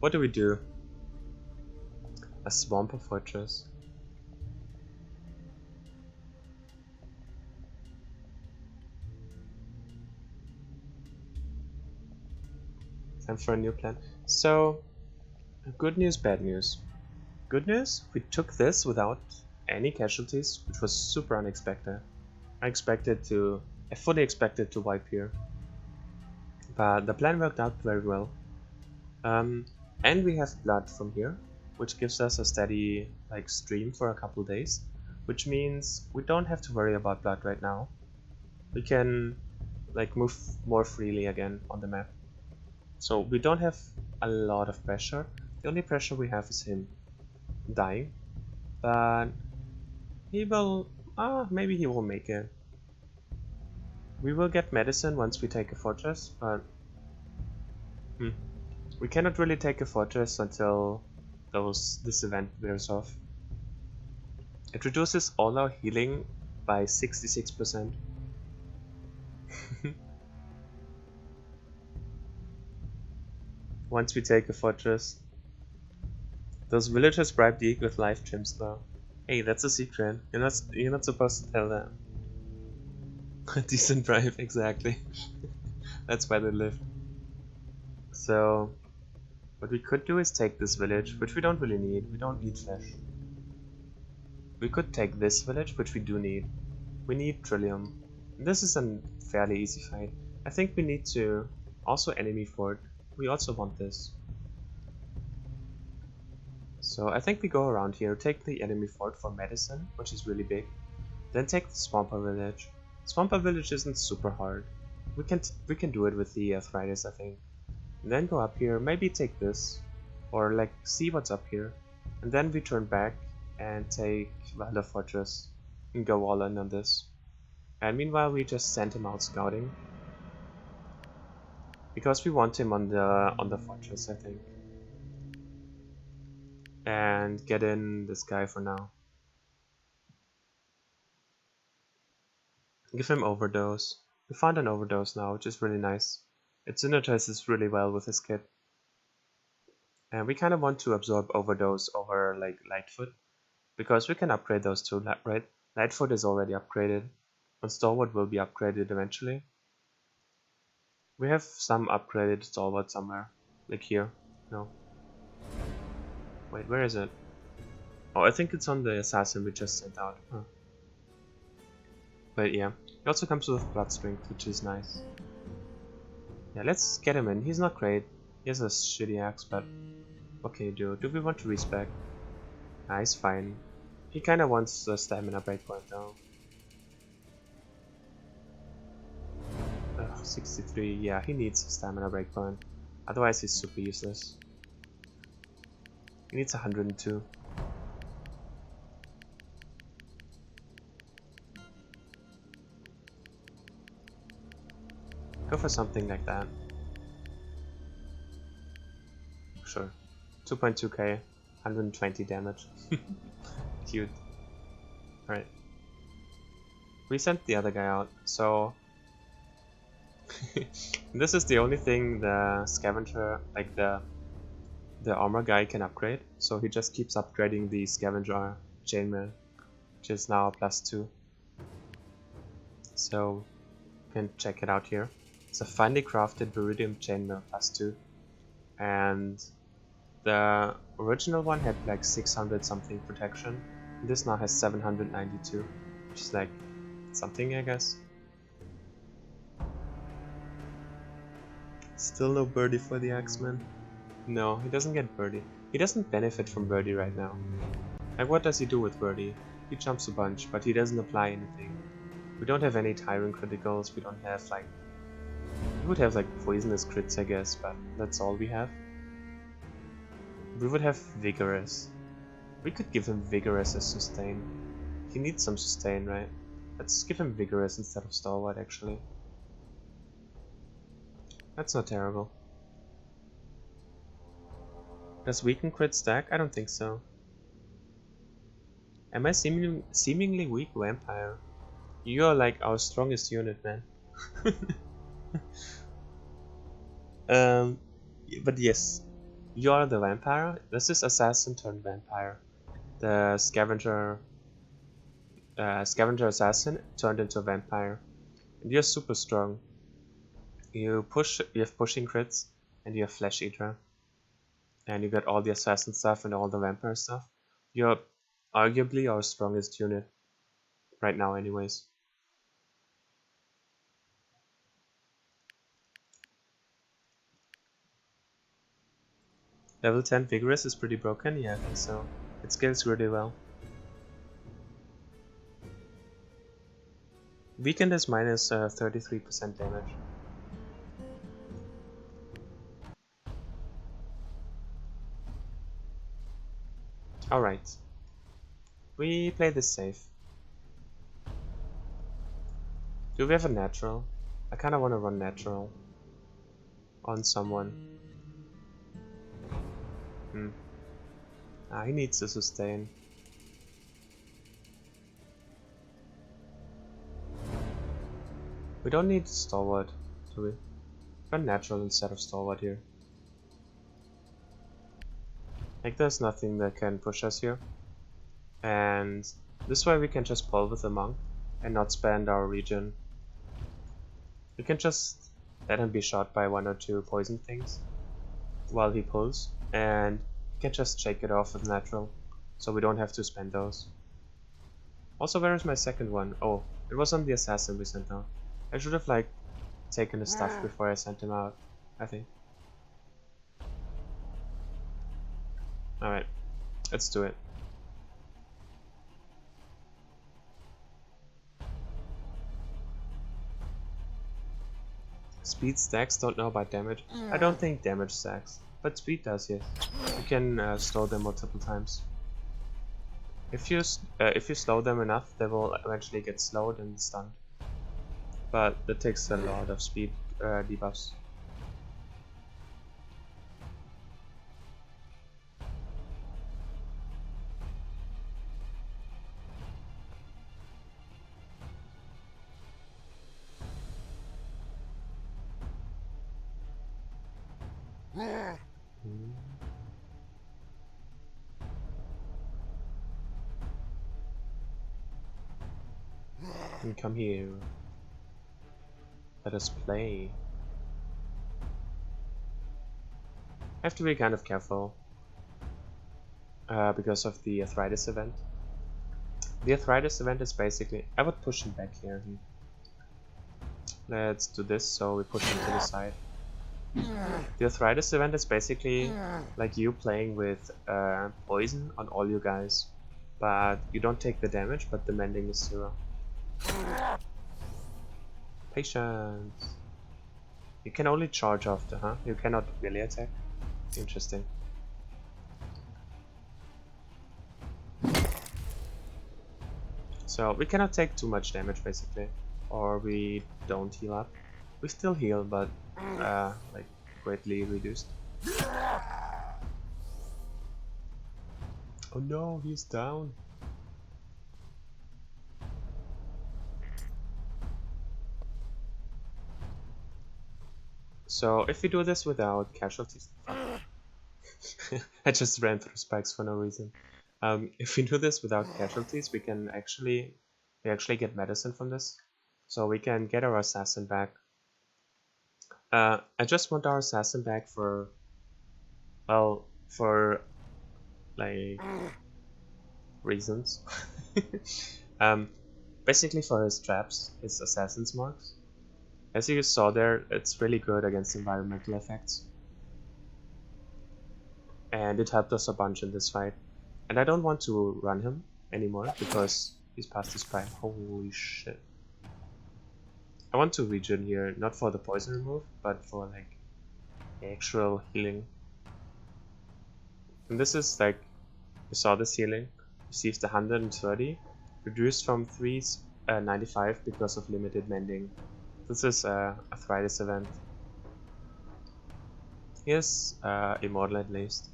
What do we do? A swamp of fortress. Time for a new plan. So, good news, bad news. Good news, we took this without any casualties, which was super unexpected. I fully expected to wipe here. But the plan worked out very well. And we have blood from here, which gives us a steady stream for a couple days, which means we don't have to worry about blood right now. We can move more freely again on the map. So we don't have a lot of pressure. The only pressure we have is him dying, but he will maybe he will make it. We will get medicine once we take a fortress, but we cannot really take a fortress until this event wears off. It reduces all our healing by 66%. Once we take a fortress. Those villagers bribe the Eagle with life gems though. Hey, that's a secret. You're not supposed to tell that. A decent bribe, exactly. That's why they live. So what we could do is take this village, which we don't really need. We don't need flesh. We could take this village, which we do need. We need Trillium. This is a fairly easy fight. I think we need to also enemy fort. We also want this. So I think we go around here, take the enemy fort for medicine, which is really big. Then take the Swamper village. Swamper village isn't super hard. We can do it with the arthritis, I think. And then go up here, maybe take this, or see what's up here, and then we turn back and take Valor Fortress and go all in on this. And meanwhile we just send him out scouting because we want him on the fortress, I think. And get in this guy for now. Give him overdose. We found an overdose now, which is really nice. It synergizes really well with his kit. And we kind of want to absorb overdose over Lightfoot, because we can upgrade those two, right? Lightfoot is already upgraded, and Stalwart will be upgraded eventually. We have some upgraded Stalwart somewhere, like here. No. Wait, where is it? Oh, I think it's on the assassin we just sent out. Huh. But yeah, he also comes with blood strength, which is nice. Yeah, let's get him in. He's not great. He has a shitty axe, but what can you do? Do we want to respec? Nah, he's fine. He kinda wants a stamina breakpoint though. 63, yeah, he needs a stamina breakpoint. Otherwise he's super useless. He needs 102. Go for something like that. Sure. 2.2k, 120 damage. Cute. Alright. We sent the other guy out, so this is the only thing the scavenger, the armor guy can upgrade, so he just keeps upgrading the scavenger chainmail, which is now a +2. So you can check it out here. It's a finely crafted Viridium chainmail +2, and the original one had 600 something protection. This now has 792, which is something, I guess. Still no birdie for the Axeman. No, he doesn't get birdie. He doesn't benefit from birdie right now. What does he do with birdie? He jumps a bunch, but he doesn't apply anything. We don't have any Tyrant criticals, we don't have we would have poisonous crits, I guess, but that's all we have. We would have Vigorous. We could give him Vigorous as sustain. He needs some sustain, right? Let's give him Vigorous instead of Stalwart, actually. That's not terrible. Does weaken crit stack? I don't think so. Am I seemingly weak vampire? You are our strongest unit, man. But yes, You're the vampire. This is assassin turned vampire. The scavenger assassin turned into a vampire. And you're super strong. You have pushing crits, and you have flesh eater. And you got all the assassin stuff and all the vampire stuff. You're arguably our strongest unit right now anyways. Level 10 Vigorous is pretty broken? Yeah, I think so. It scales really well. Weakened is minus 33% damage. Alright. We play this safe. Do we have a natural? I kinda wanna run natural on someone. He needs to sustain. We don't need stalwart, do we? Run natural instead of stalwart here. Like there's nothing that can push us here. And this way we can just pull with the monk and not spend our regen. We can just let him be shot by 1 or 2 poison things while he pulls, and we can just shake it off with natural, so we don't have to spend those. Also, where is my second one? Oh, it was on the assassin we sent out. I should have like taken the stuff before I sent him out, I think. Alright, let's do it. Speed stacks, don't know about damage. I don't think damage stacks, but speed does, yes. You can slow them multiple times. If you slow them enough, they will eventually get slowed and stunned. But that takes a lot of speed debuffs. And come here. Let us play. I have to be kind of careful because of the arthritis event. The arthritis event is basically... I would push him back here. Let's do this, so we push him to the side. The arthritis event is basically like you playing with poison on all you guys. But you don't take the damage, but the mending is 0. Patience. You can only charge after, huh? You cannot really attack? Interesting. So we cannot take too much damage basically, or we don't heal up. We still heal, but like greatly reduced. Oh no, he's down. So if we do this without casualties, I just ran through spikes for no reason. If we do this without casualties, we actually get medicine from this, so we can get our assassin back. I just want our assassin back for, well, for like reasons. Basically for his traps, his assassin's marks. As you saw there, it's really good against environmental effects. And it helped us a bunch in this fight. And I don't want to run him anymore because he's past his prime. Holy shit. I want to regen here, not for the poison remove, but for like actual healing. And this is like, you saw this healing, received 130, reduced from 395 because of limited mending. This is a arthritis event. Here's immortal at least,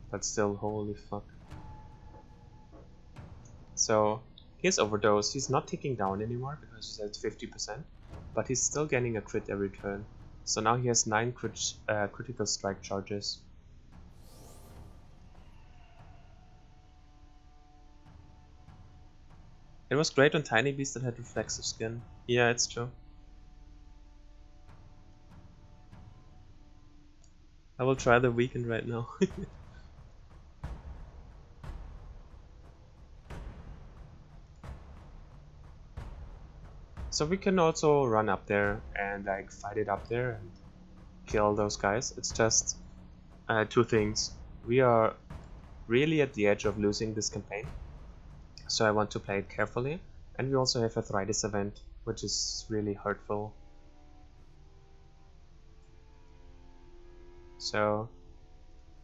but still, holy fuck. So here's overdose. He's not ticking down anymore because he's at 50%, but he's still getting a crit every turn. So now he has 9 critical strike charges. It was great on tiny beasts that had reflexive skin. Yeah, it's true. I will try the weekend right now. So we can also run up there and like fight it up there and kill those guys. It's just two things. We are really at the edge of losing this campaign, so I want to play it carefully. And we also have arthritis event, which is really hurtful. So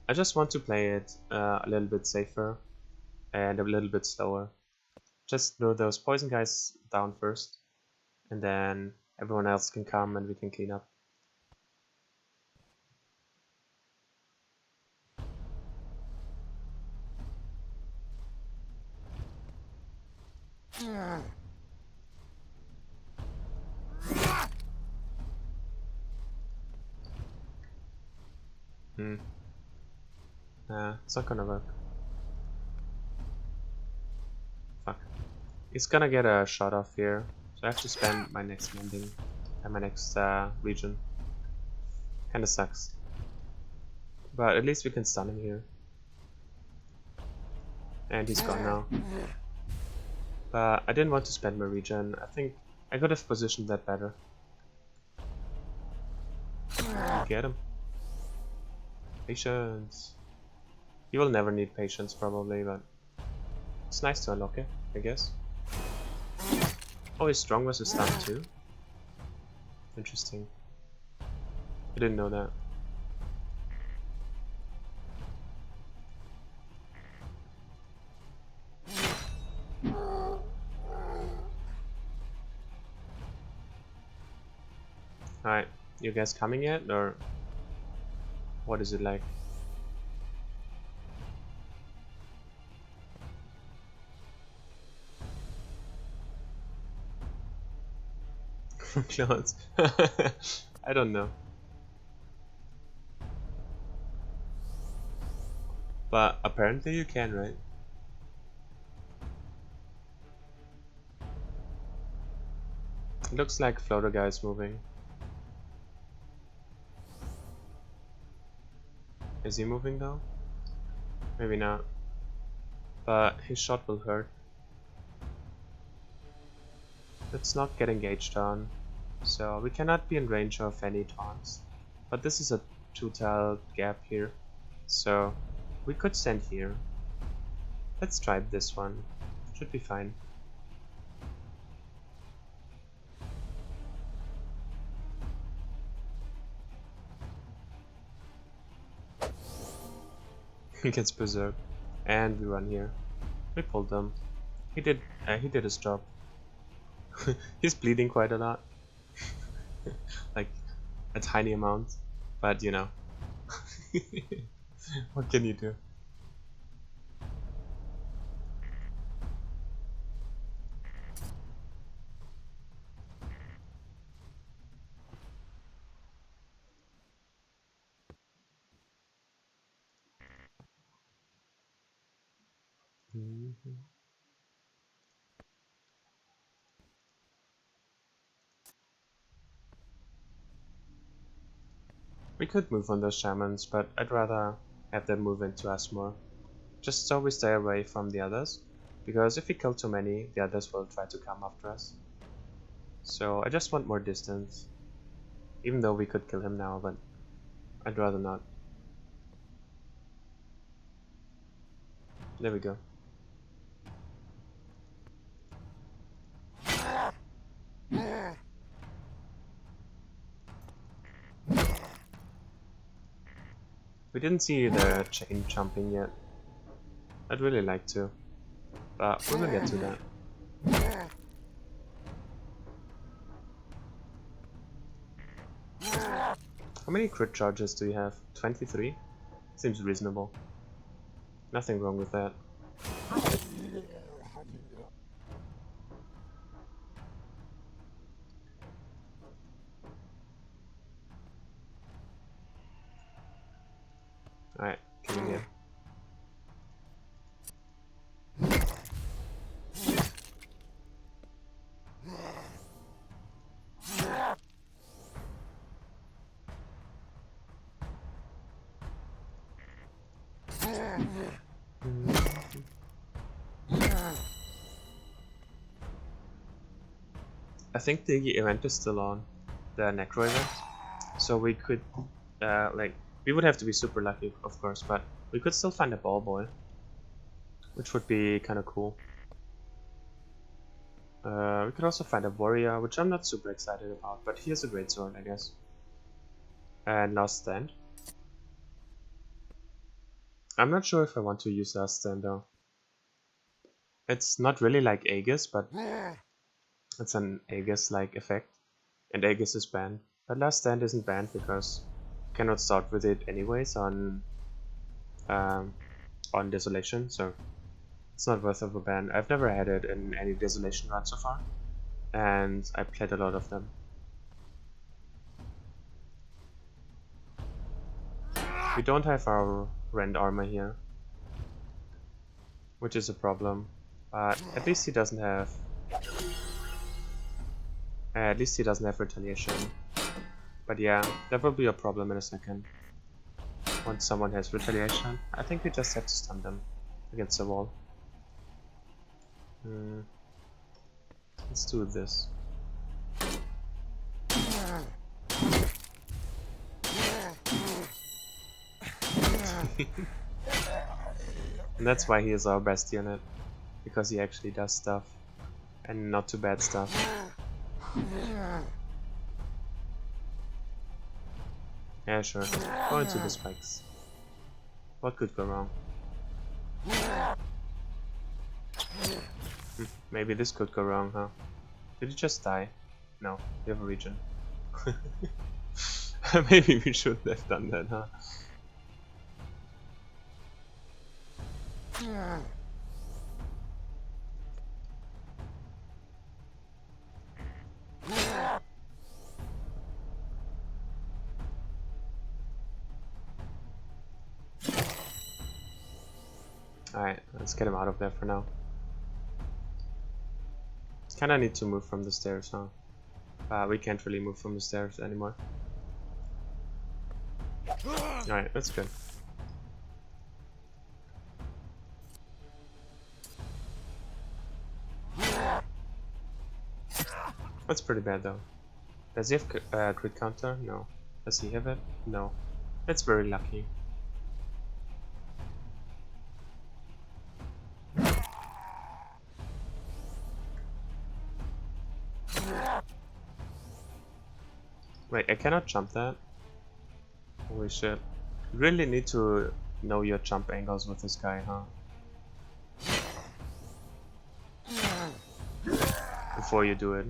I just want to play it a little bit safer and a little bit slower. Just lure those poison guys down first, and then everyone else can come and we can clean up. It's not gonna work. Fuck. He's gonna get a shot off here, so I have to spend my next mending and my next region. Kinda sucks. But at least we can stun him here. And he's gone now. But I didn't want to spend my regen. I think I could have positioned that better. Get him. Patience. He will never need patience probably, but it's nice to unlock it, I guess. Oh, he's strong versus stun too? Interesting. I didn't know that. Alright, you guys coming yet, or what is it like? Clothes. I don't know. But apparently you can, right? It looks like floater guy is moving. Is he moving though? Maybe not. But his shot will hurt. Let's not get engaged on. So we cannot be in range of any taunts. But this is a 2-tile gap here. So we could stand here. Let's try this one. Should be fine. He gets berserk. And we run here. We pulled them. He did his job. He's bleeding quite a lot. Like a tiny amount. But you know. What can you do? We could move on those shamans, but I'd rather have them move into us more. Just so we stay away from the others, because if we kill too many, the others will try to come after us. So I just want more distance. Even though we could kill him now, but I'd rather not. There we go. We didn't see the chain jumping yet. I'd really like to, but we will get to that. How many crit charges do you have? 23? Seems reasonable. Nothing wrong with that. Alright, come in here. I think the event is still on, the Necro event, so we could, like, we would have to be super lucky, of course, but we could still find a ball boy, which would be kind of cool. We could also find a warrior, which I'm not super excited about, but he has a great sword, I guess. And last stand. I'm not sure if I want to use last stand though. It's not really like aegis, but it's an aegis-like effect, and aegis is banned. But last stand isn't banned because you cannot start with it anyways on Desolation, so it's not worth of a ban. I've never had it in any Desolation run so far, and I played a lot of them. We don't have our rend armor here, which is a problem, but at least he doesn't have retaliation. But yeah, that will be a problem in a second. Once someone has retaliation, I think we just have to stun them against the wall. Let's do this. And that's why he is our best unit, because he actually does stuff, and not too bad stuff. Yeah, sure. Go into the spikes. What could go wrong? Maybe this could go wrong, huh? Did he just die? No, we have a regen. Maybe we shouldn't have done that, huh? Alright, let's get him out of there for now. Kinda need to move from the stairs, huh? We can't really move from the stairs anymore. Alright, that's good. That's pretty bad though. Does he have crit counter? No. Does he have it? No. That's very lucky. Wait, I cannot jump that? Holy shit. You really need to know your jump angles with this guy, huh? Before you do it.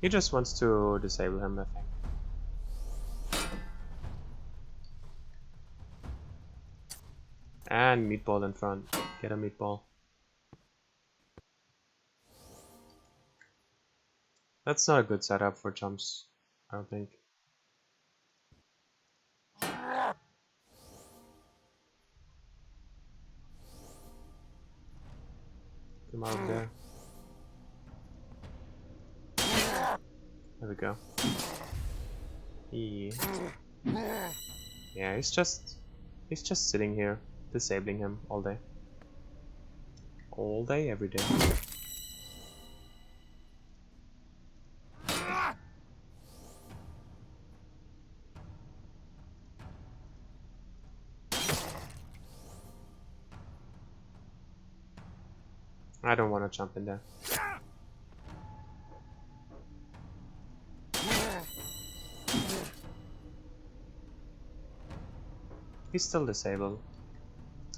He just wants to disable him, I think. And meatball in front. Get a meatball. That's not a good setup for jumps, I don't think. Come out there. There we go. Yeah, he's just sitting here, disabling him all day. All day, every day. I don't want to jump in there. He's still disabled,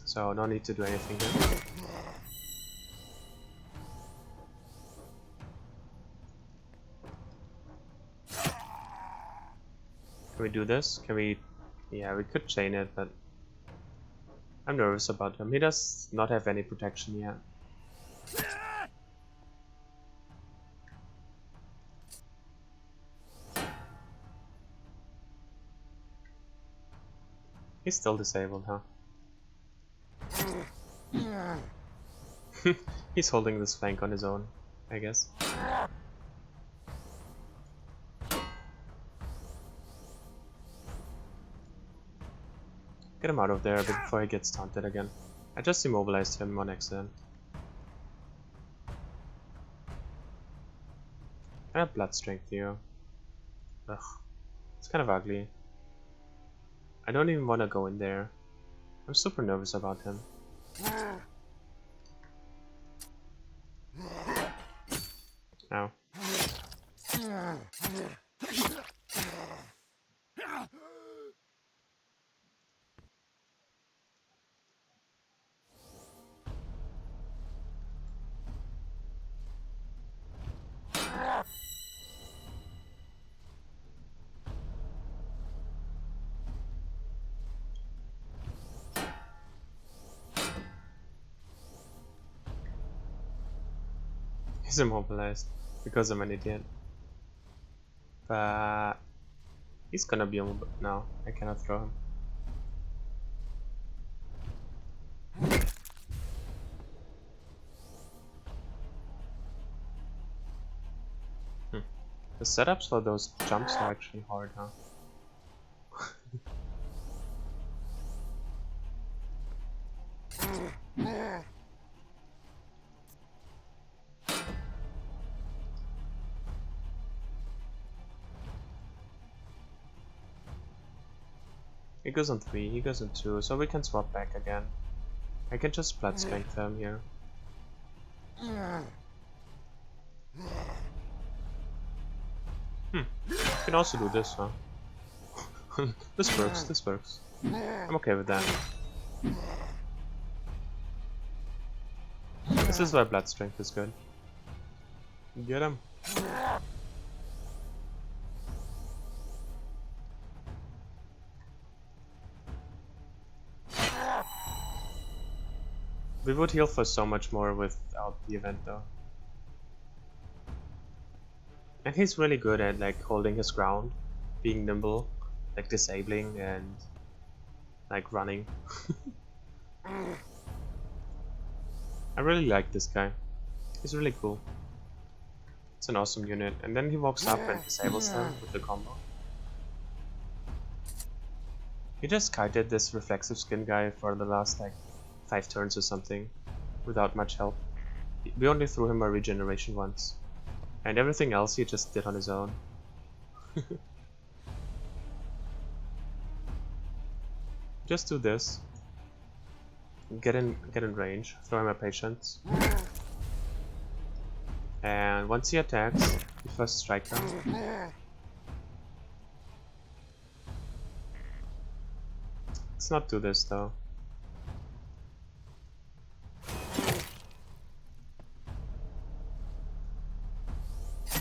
so no need to do anything here. Can we do this? Can we... Yeah, we could chain it, but... I'm nervous about him. He does not have any protection yet. He's still disabled, huh? He's holding this flank on his own, I guess. Get him out of there before he gets taunted again. I just immobilized him on accident. I have blood strength here. Ugh. It's kind of ugly. I don't even want to go in there. I'm super nervous about him. Ow. He's immobilized because I'm an idiot. But he's gonna be immobilized now. I cannot throw him. The setups for those jumps are actually hard, huh? He goes on 3, he goes on 2, so we can swap back again. I can just blood strength him here. Can also do this, huh? This works, this works. I'm okay with that. This is why blood strength is good. Get him. We would heal for so much more without the event though. And he's really good at like holding his ground, being nimble, like disabling and like running. I really like this guy. He's really cool. It's an awesome unit. And then he walks up and disables them with the combo. He just kited this reflexive skin guy for the last like 5 turns or something, without much help. We only threw him a regeneration once. And everything else he just did on his own. Just do this. Get in range, throw him a patience. And once he attacks, you first strike him. Let's not do this though.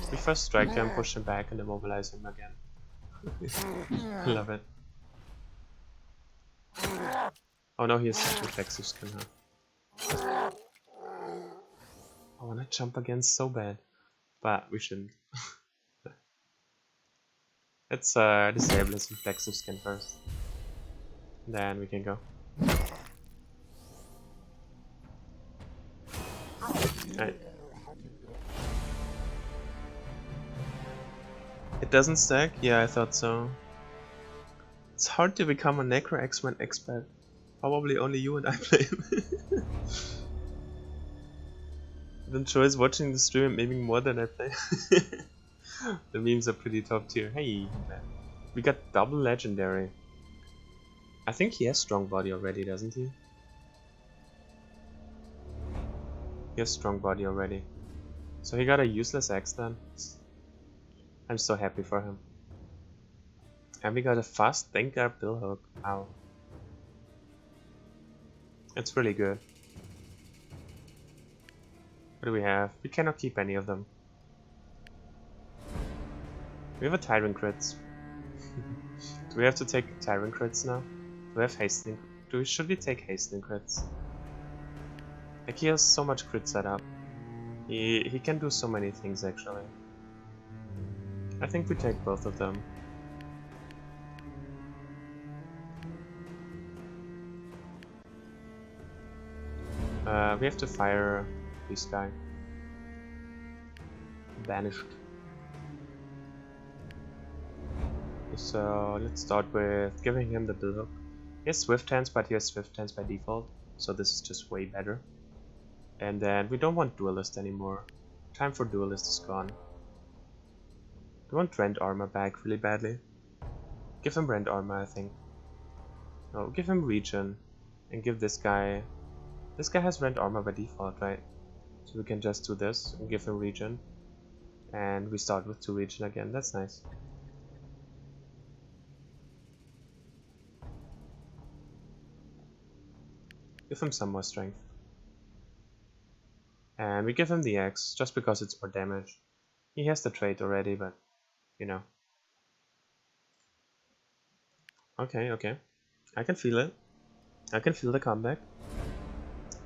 We first strike him, push him back, and immobilize him again. Love it. Oh no, he has such reflexive skin, huh? I wanna jump again so bad, but we shouldn't. Let's disable his reflexive skin first. Then we can go. Alright. It doesn't stack? Yeah, I thought so. It's hard to become a Necro X-Men expert. Probably only you and I play him. Then enjoys watching the stream maybe more than I play. The memes are pretty top tier. Hey, man. We got double legendary. I think he has strong body already, doesn't he? He has strong body already. So he got a useless axe then. I'm so happy for him. And we got a fast thinker bill hook. Wow. It's really good. What do we have? We cannot keep any of them. We have a Tyrant crits. Do we have to take Tyrant crits now? Do we have Hastening? Should we take Hastening crits? Like he has so much crit setup. He can do so many things actually. I think we take both of them. We have to fire this guy. Banished. So let's start with giving him the bill hook. He has swift hands, but he has swift hands by default, so this is just way better. And then we don't want duelist anymore. Time for duelist is gone. We want rend armor back really badly. Give him rend armor, I think. No, give him regen. And give this guy... This guy has rend armor by default, right? So we can just do this and give him regen. And we start with 2 regen again, that's nice. Give him some more strength. And we give him the axe, just because it's more damage. He has the trait already, but, you know. Okay, okay. I can feel it. I can feel the comeback.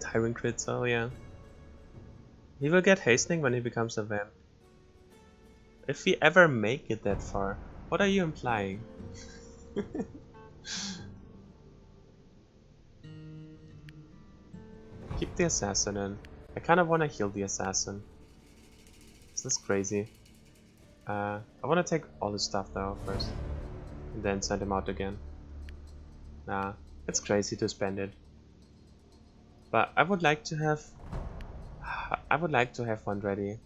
Tyrant crits, oh yeah. He will get hastening when he becomes a vamp. If we ever make it that far. What are you implying? Keep the assassin in. I kinda wanna heal the assassin. Is this crazy? I wanna take all his stuff though first. And then send him out again. Nah, it's crazy to spend it. But I would like to have... I would like to have one ready.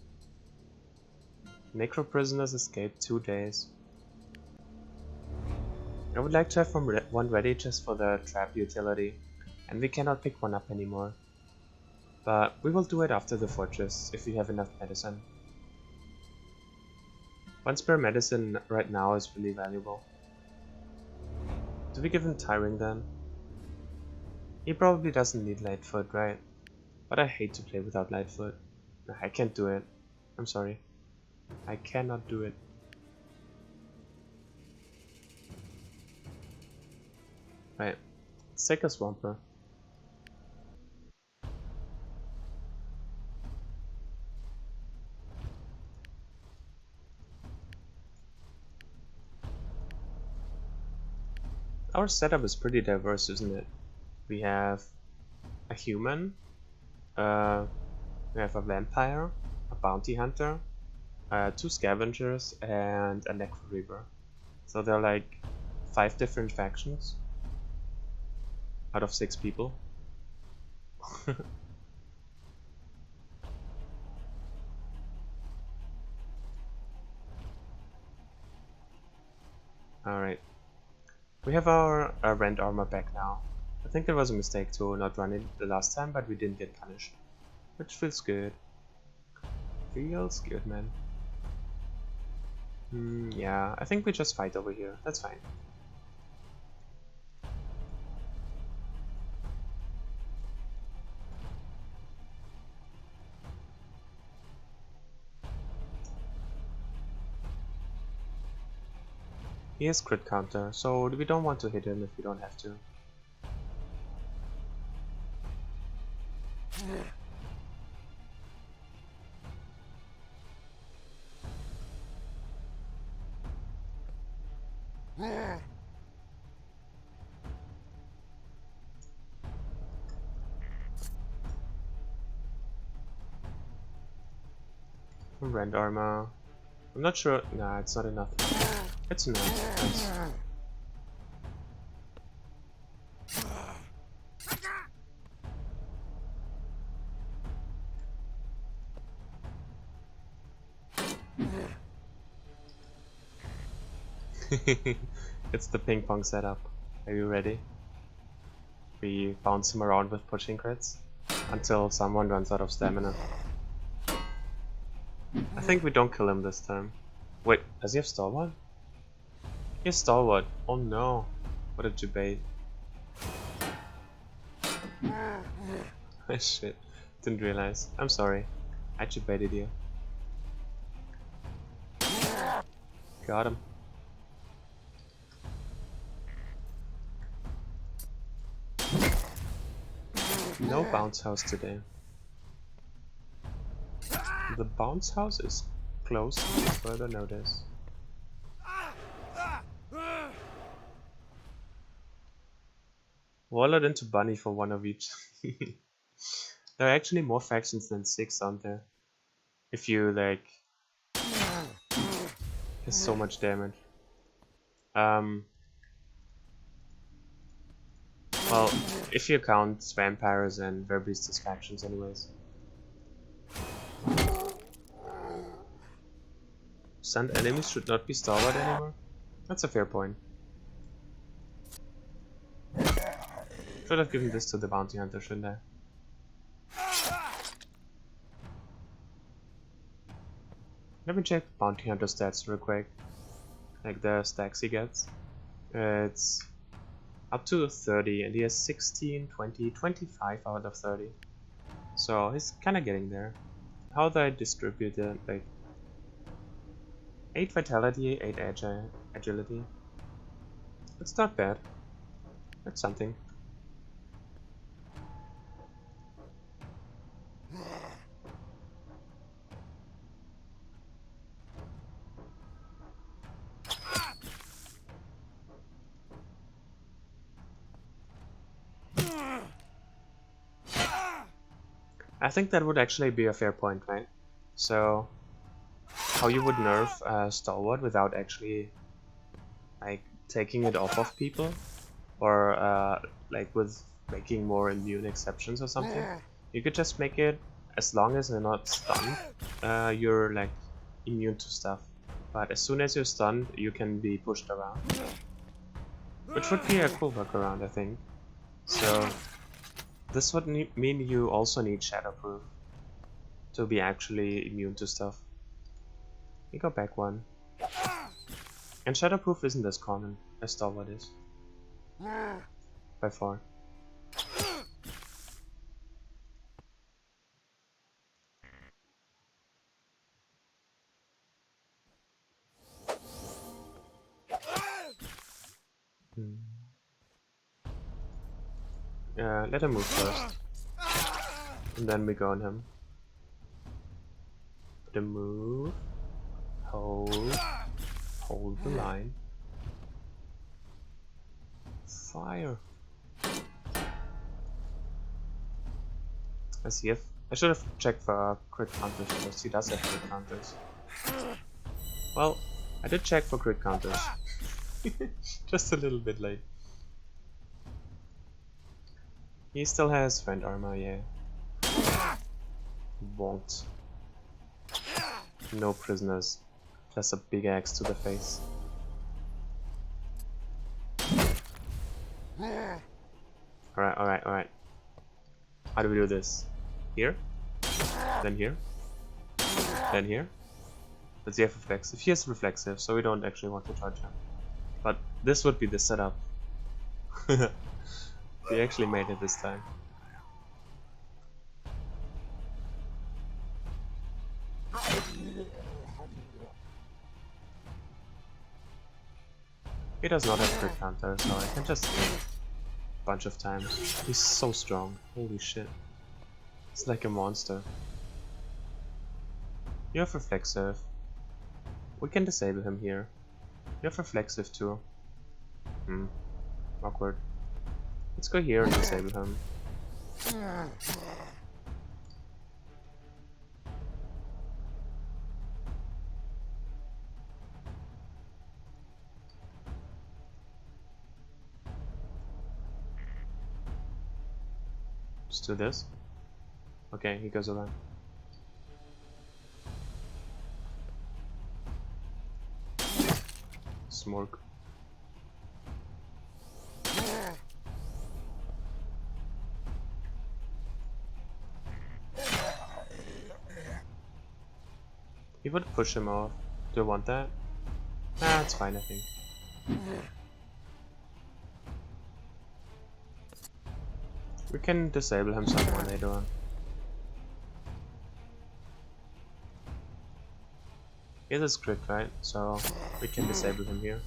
Necro prisoners escaped 2 days. I would like to have one ready just for the trap utility. And we cannot pick one up anymore. But we will do it after the fortress, if we have enough medicine. 1 spare medicine right now is really valuable. Do we give him tiring then? He probably doesn't need Lightfoot, right? But I hate to play without Lightfoot. I can't do it. I'm sorry. I cannot do it. Right. Let's take a Swamper. Our setup is pretty diverse, isn't it? We have a human, we have a vampire, a bounty hunter, 2 scavengers, and a necro reaver. So there are like 5 different factions out of 6 people. Alright. We have our rend armor back now. I think there was a mistake to not run it the last time, but we didn't get punished. Which feels good. Feels good, man. Yeah, I think we just fight over here. That's fine. He has crit counter, so we don't want to hit him if we don't have to. Rend armor. I'm not sure. Nah, it's not enough. It's enough. Nice. It's the ping pong setup. Are you ready? We bounce him around with pushing crits until someone runs out of stamina. I think we don't kill him this time. Wait, does he have Stalwart? He has Stalwart. Oh no. What a debate. Shit. Didn't realize. I'm sorry. I debated you. Got him. No bounce house today. The bounce house is closed on further notice. Wallet into Bunny for 1 of each. There are actually more factions than 6, aren't there? If you like... There's so much damage. Well, if you count vampires and werbeast's factions anyways. Stunned enemies should not be stalwart anymore? That's a fair point. Should have given this to the bounty hunter, shouldn't I? Let me check bounty hunter stats real quick. Like the stacks he gets. It's up to 30 and he has 16, 20, 25 out of 30. So he's kinda getting there. How do I distribute it? Like 8 vitality, 8 agility. It's not bad. That's something. I think that would actually be a fair point, right? So, how you would nerf Stalwart without actually like taking it off of people, or like with making more immune exceptions or something. You could just make it, as long as they're not stunned, you're like immune to stuff. But as soon as you're stunned, you can be pushed around, which would be a cool workaround, I think. So this would mean you also need Shadowproof to be actually immune to stuff. You go back one. And Shadowproof isn't as common as Stalwart is. By far. Let him move first. And then we go on him. Let him move. Hold the line. Fire. Let's see if I should have checked for crit counters first. He does have crit counters. Well, I did check for crit counters. Just a little bit late. He still has friend armor, yeah. Won't. No prisoners. Just a big axe to the face. Alright. How do we do this? Here? Then here? Then here? Does he have reflexive? He has reflexive, so we don't actually want to charge him. But this would be the setup. He actually made it this time. He does not have crit counter, so I can just hit a bunch of times. He's so strong. Holy shit. It's like a monster. You have reflexive. We can disable him here. You have reflexive too. Awkward. Let's go here and disable him. Just do this. Okay, he goes around. Smoke. He would push him off. Do you want that? Nah, it's fine, I think. We can disable him somewhere later on. He has a script, right? So we can disable him here.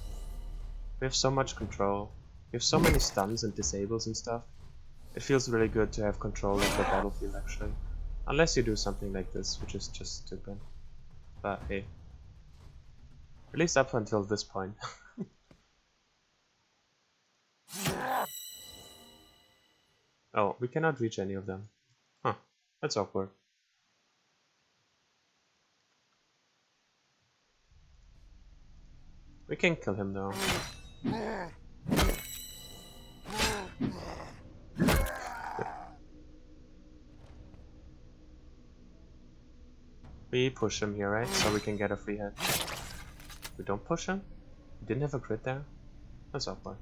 We have so much control. We have so many stuns and disables and stuff. It feels really good to have control of the battlefield, actually. Unless you do something like this, which is just stupid. But hey. At least up until this point. Oh, we cannot reach any of them. Huh, that's awkward. We can kill him though. We push him here, right? So we can get a free hit. We don't push him? He didn't have a crit there? That's awkward.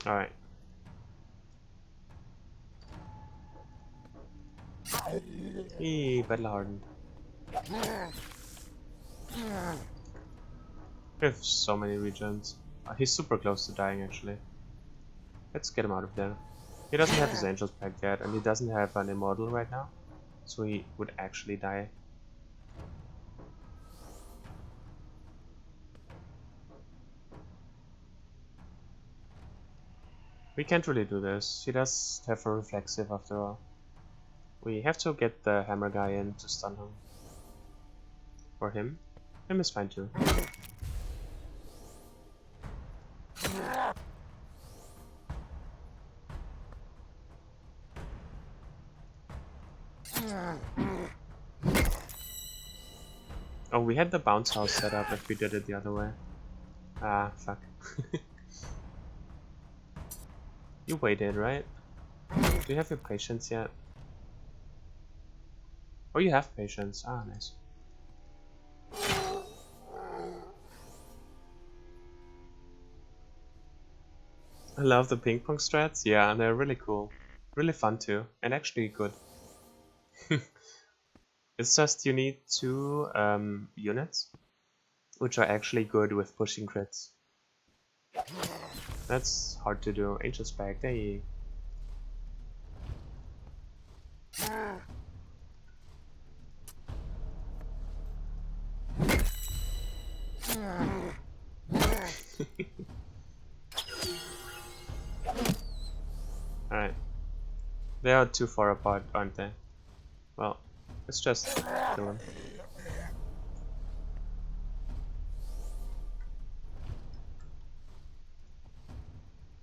Alright. Battle hardened. We have so many regens. He's super close to dying actually. Let's get him out of there. He doesn't have his Angel's Pact yet, and he doesn't have an Immortal right now, so he would actually die. We can't really do this. He does have a Reflexive after all. We have to get the hammer guy in to stun him. Or him. Him is fine too. Oh, we had the bounce house set up if we did it the other way. Ah, fuck. You waited, right? Do you have your patience yet? Oh, you have patience. Ah, nice. I love the ping pong strats. Yeah, they're really cool. Really fun too. And actually good. It's just you need 2 units, which are actually good with pushing crits. That's hard to do. Angel's Pact, hey. Alright. They are too far apart, aren't they? Well, let's just kill them.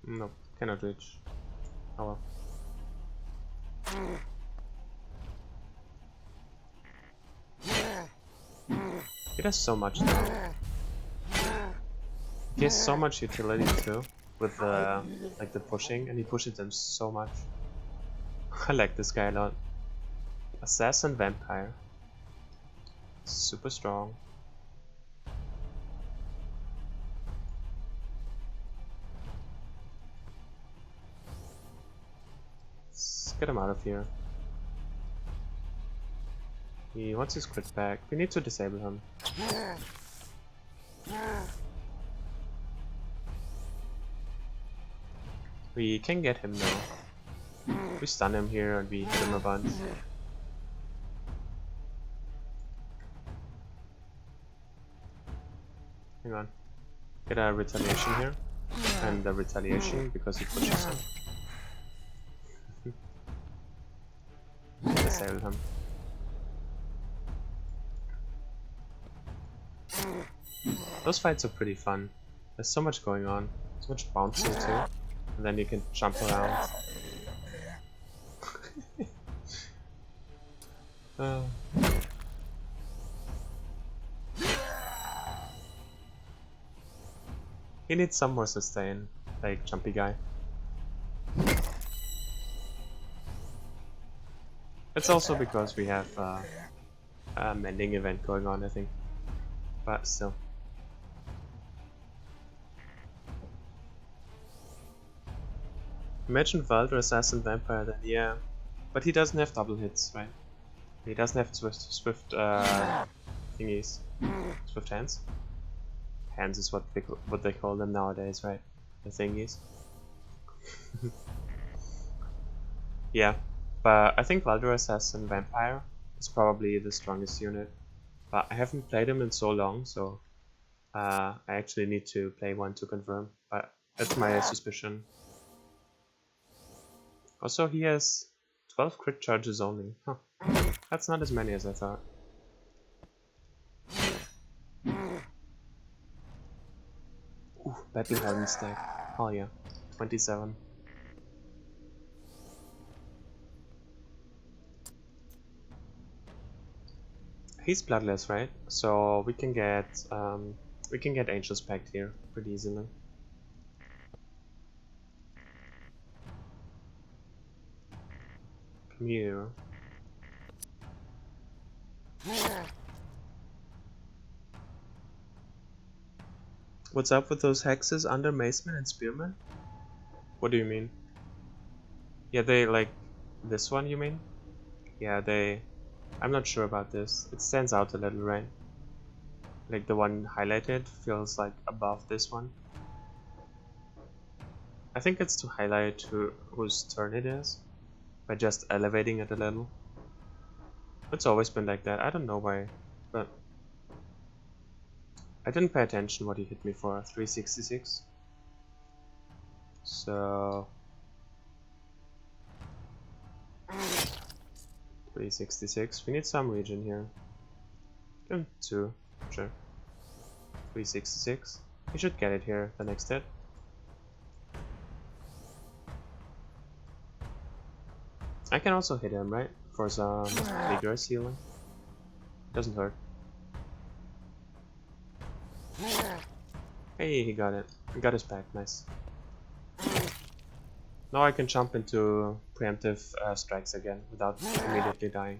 Nope, cannot reach. Oh well. He does so much now. He has so much utility too, with the like the pushing, and he pushes them so much. I like this guy a lot. Assassin Vampire. Super strong. Let's get him out of here. He wants his crit back. We need to disable him. We can get him though. We stun him here and we hit him a bunch. Hang on. Get a retaliation here. And a retaliation because he pushes him. Disable him. Those fights are pretty fun. There's so much going on. So much bouncing too. And then you can jump around. He needs some more sustain, like jumpy guy. It's also because we have a mending event going on, I think. But still. Imagine Valder Assassin Vampire then, yeah. But he doesn't have double hits, right? He doesn't have swift thingies. Swift hands? Hands is what they call them nowadays, right? The thingies. Yeah, but I think Valder Assassin Vampire is probably the strongest unit. But I haven't played him in so long, so I actually need to play one to confirm. But that's my suspicion. Also, he has 12 crit charges only. Huh. That's not as many as I thought. Ooh, Battle Helm stack. Oh yeah, 27. He's bloodless, right? So we can get Angel's Pact here pretty easily. Come here. What's up with those hexes under Maceman and Spearman? What do you mean? Yeah, they like this one, you mean? Yeah, they... I'm not sure about this. It stands out a little, right? Like the one highlighted feels like above this one. I think it's to highlight whose turn it is by just elevating it a little. It's always been like that. I don't know why, but I didn't pay attention what he hit me for. 366. So 366. We need some region here. 2, sure. 366. We should get it here the next hit. I can also hit him, right? For some vigorous healing. Doesn't hurt. Hey, he got it. He got his back, nice. Now I can jump into preemptive strikes again without immediately dying.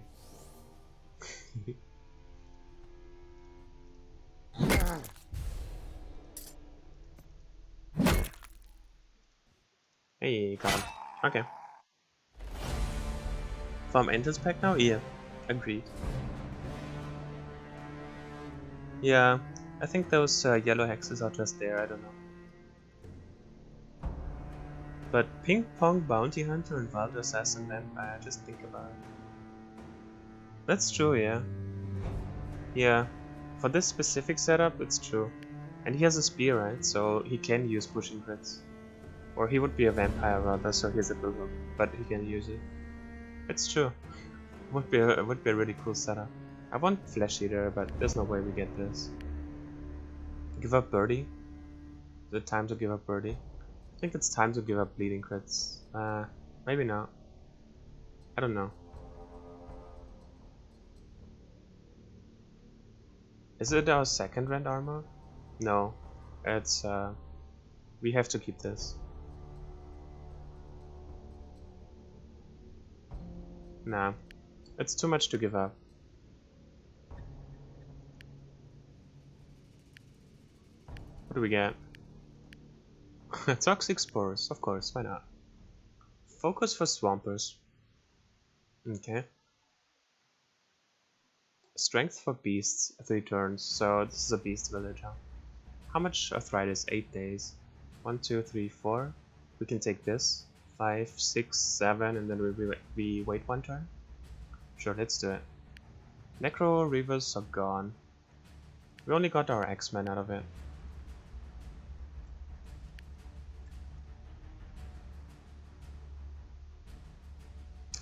Hey, got him. Okay. From Angel's Pact now? Yeah, agreed. Yeah, I think those yellow hexes are just there, I don't know. But Ping Pong Bounty Hunter and Wild Assassin Vampire, just think about it. That's true, yeah. Yeah, for this specific setup, it's true. And he has a spear, right? So he can use pushing crits. Or he would be a vampire rather, so he has a build-up, but he can use it. It's true. It would be a really cool setup. I want Flesh Eater, but there's no way we get this. Give up Birdie? Is it time to give up Birdie? I think it's time to give up bleeding crits. Maybe not. I don't know. Is it our second rend armor? No. It's we have to keep this. Nah. It's too much to give up. What do we get? Toxic Spores, of course, why not? Focus for Swampers. Okay. Strength for Beasts, 3 turns, so this is a Beast Village, huh? How much Arthritis? 8 days. 1, 2, 3, 4. We can take this. 5, 6, 7, and then we wait 1 turn? Sure, let's do it. Necro Reavers are gone. We only got our X-Men out of it.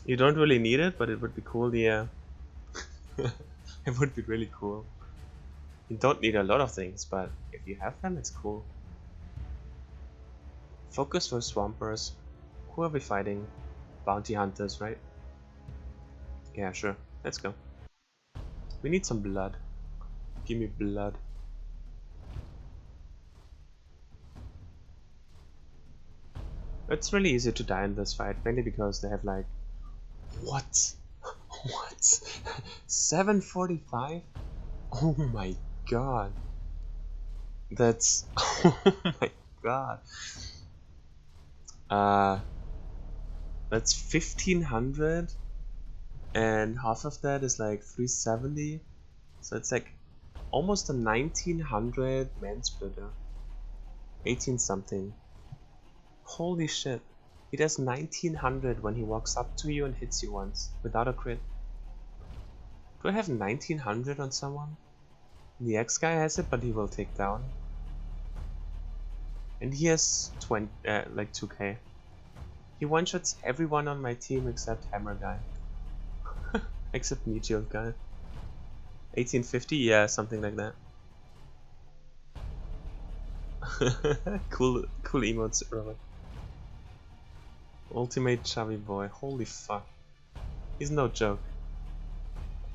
You don't really need it, but it would be cool, yeah. It would be really cool. You don't need a lot of things, but if you have them, it's cool. Focus for Swampers. Who are we fighting? Bounty Hunters, right? Yeah, sure. Let's go. We need some blood. Give me blood. It's really easy to die in this fight, mainly because they have like... What? What? 745? Oh my god. That's... Oh my god. That's 1500 and half of that is like 370, so it's like almost a 1900 man splitter. 18 something. Holy shit. He does 1900 when he walks up to you and hits you once without a crit. Do I have 1900 on someone? The X guy has it, but he will take down. And he has 20, like 2k. He one-shots everyone on my team except Hammer guy. Except Meteor guy. 1850? Yeah, something like that. cool emotes, Robert. Ultimate chubby boy. Holy fuck. He's no joke.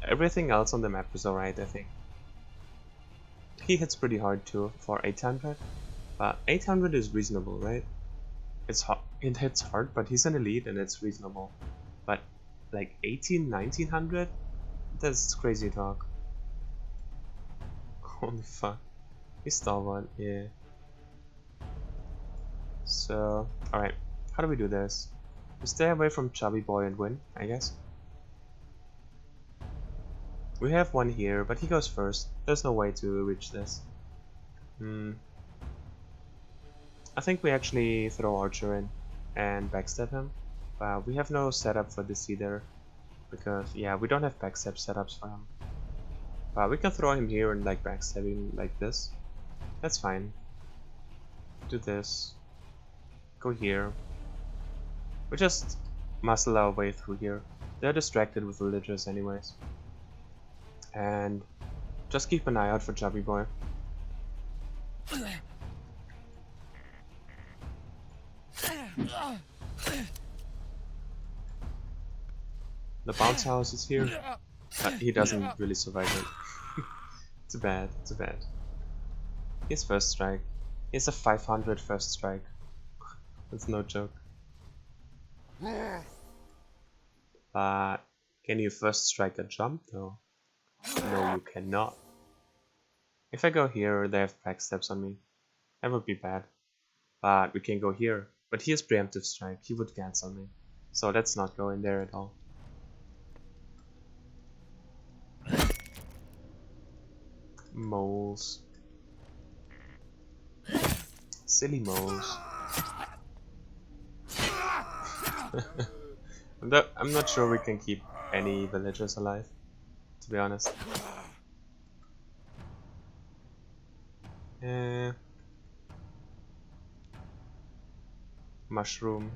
Everything else on the map is alright, I think. He hits pretty hard too for 800, but 800 is reasonable, right? It's hard, it hits hard, but he's an elite and it's reasonable. But like 1900? That's crazy talk. Holy fuck. He's stalwart, yeah. So, alright, how do we do this? We stay away from Chubby Boy and win, I guess. We have one here, but he goes first. There's no way to reach this. I think we actually throw Archer in and backstab him. But we have no setup for this either. Because, yeah, we don't have backstab setups for him. But we can throw him here and like backstab him like this. That's fine. Do this. Go here. We just muscle our way through here. They're distracted with villagers anyways. And just keep an eye out for Chubby Boy. The bounce house is here. He doesn't really survive it. Too bad, too bad. Here's first strike. Here's a 500 first strike. That's no joke. But can you first strike a jump though? No, you cannot. If I go here, they have backstabs on me. That would be bad. But we can go here. But here's preemptive strike. He would cancel me. So let's not go in there at all. Moles. Silly moles. I'm not sure we can keep any villagers alive, to be honest. Mushroom,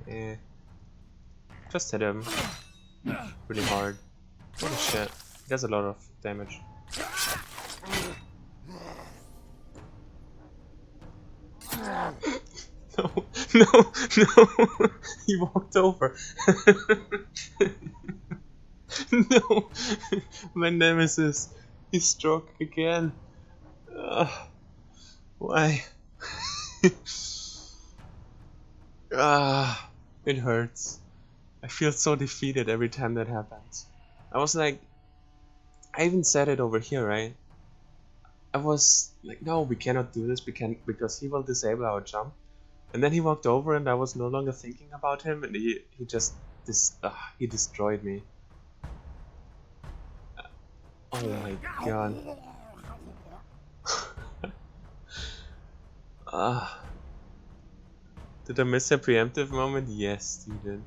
just hit him really hard. Holy shit, he does a lot of damage. No, no, no! He walked over. No, my nemesis. He struck again. Why? It hurts. I feel so defeated every time that happens. I was like, I even said it over here, right? I was like, no, we cannot do this because he will disable our jump. And then he walked over and I was no longer thinking about him and he just he destroyed me. Oh my god. Did I miss a preemptive moment? Yes, you did.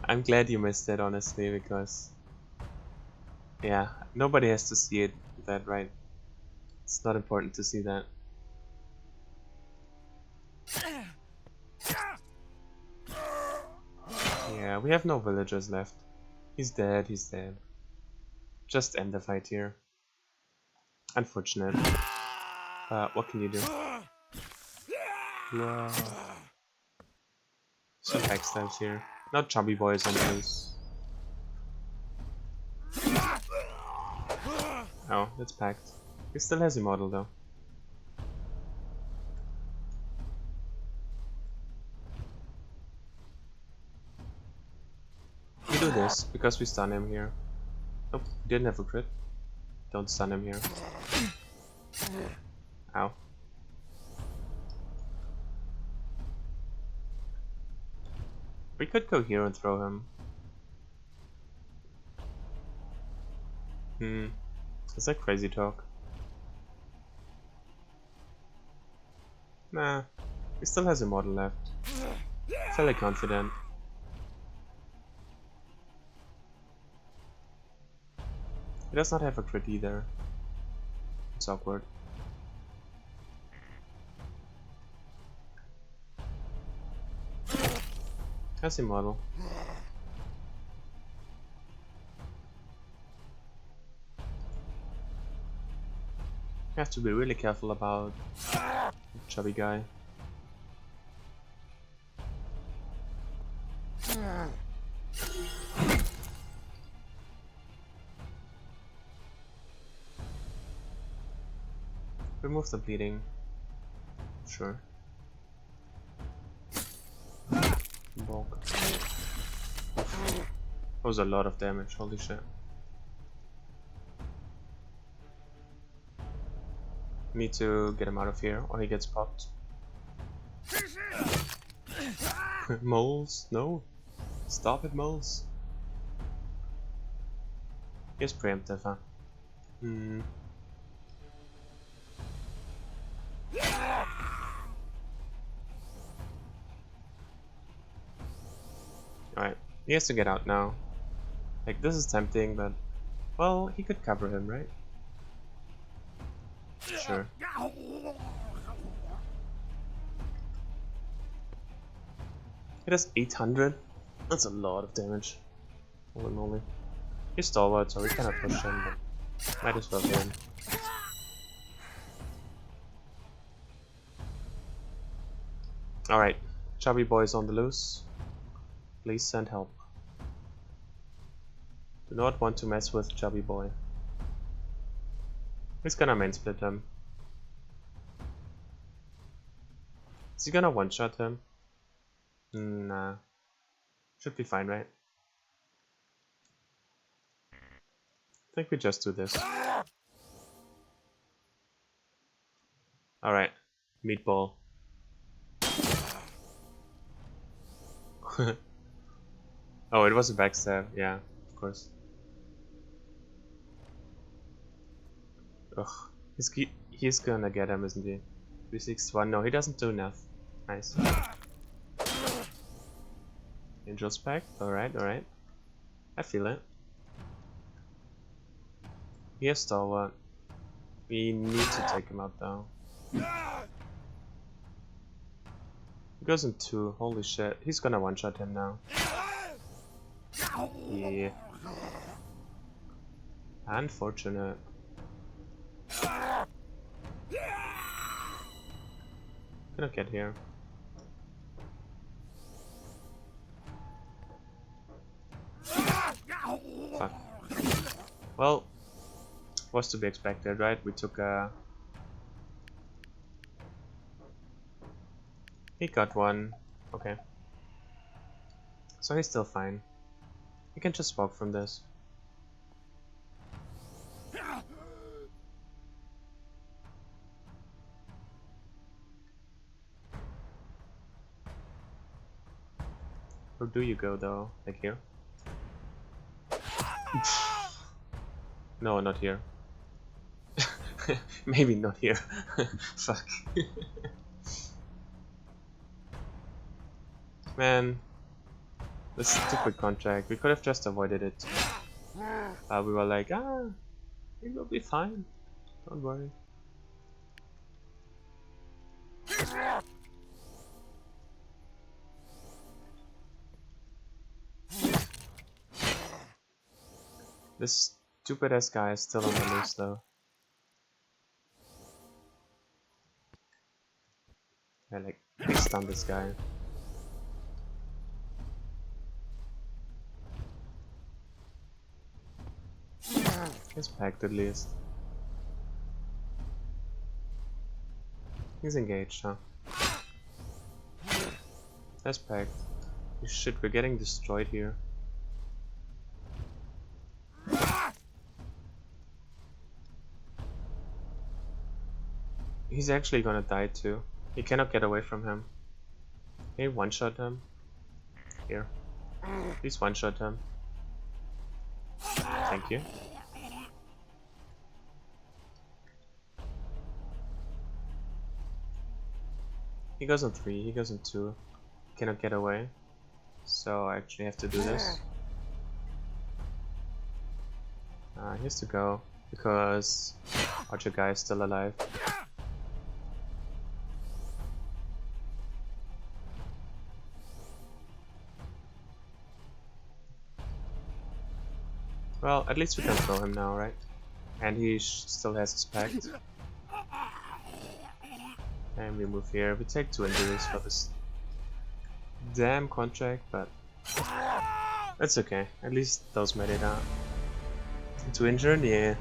I'm glad you missed it, honestly, because yeah, nobody has to see it that right. It's not important to see that. Yeah, we have no villagers left. He's dead, he's dead. Just end the fight here. Unfortunate. What can you do? Wow. Some backstabs here. Now Chubby Boy is on the loose. Oh, that's packed. He still has a model though. We do this because we stun him here. Nope, we didn't have a crit. Don't stun him here. Ow. We could go here and throw him. Is that crazy talk? Nah, he still has a model left. Fairly confident. He does not have a crit either. It's awkward. Has a model. You have to be really careful about the chubby guy. Remove the bleeding. Sure. Bulk. That was a lot of damage, holy shit. Need to get him out of here or he gets popped. Moles, no. Stop it, moles. Here's preemptive, huh? Alright, he has to get out now. Like, this is tempting, but... well, he could cover him, right? Sure. It has 800? That's a lot of damage. Holy moly. He's stalwart, so we cannot push him, but might as well hit him. Alright, chubby boy's on the loose. Please send help. Do not want to mess with chubby boy. He's gonna main split him. Is he gonna one-shot him? Nah. Should be fine, right? I think we just do this. Alright. Meatball. Oh, it was a backstab. Yeah, of course. Ugh. He's gonna get him, isn't he? 361. No, he doesn't do enough. Nice. Angel Spec. Alright, alright. I feel it. He has stalwart. We need to take him out though. He goes in 2. Holy shit. He's gonna one-shot him now. Yeah. Unfortunate. Gonna get here. Fuck. Well, was to be expected, right? We took a... he got one. Okay. So he's still fine. We can just walk from this. Where do you go though? Like here? No, not here. Maybe not here. Fuck. Man. This stupid contract. We could have just avoided it. We were like, it will be fine. Don't worry. This stupid ass guy is still on the loose though. I like stun this guy. He's packed at least. He's engaged, huh? That's packed. Shit, we're getting destroyed here. He's actually gonna die too. You cannot get away from him. Can you one-shot him? Here. Please one-shot him. Thank you. He goes on 3, he goes on 2. Cannot get away. So I actually have to do this. He has to go because Archer guy is still alive. Well, at least we can throw him now, right? And he still has his pact. And we move here. We take 2 injuries for this damn contract, but that's okay. At least those made it out. 2 injured, yeah.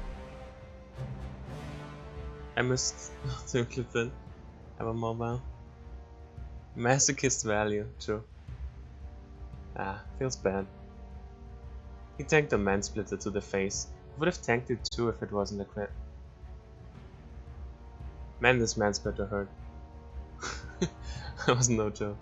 I missed to include the ever mobile. Masochist value, true. Ah, feels bad. He tanked a man-splitter to the face. He would have tanked it too if it wasn't a crit. Man, this man-splitter hurt. That was no joke.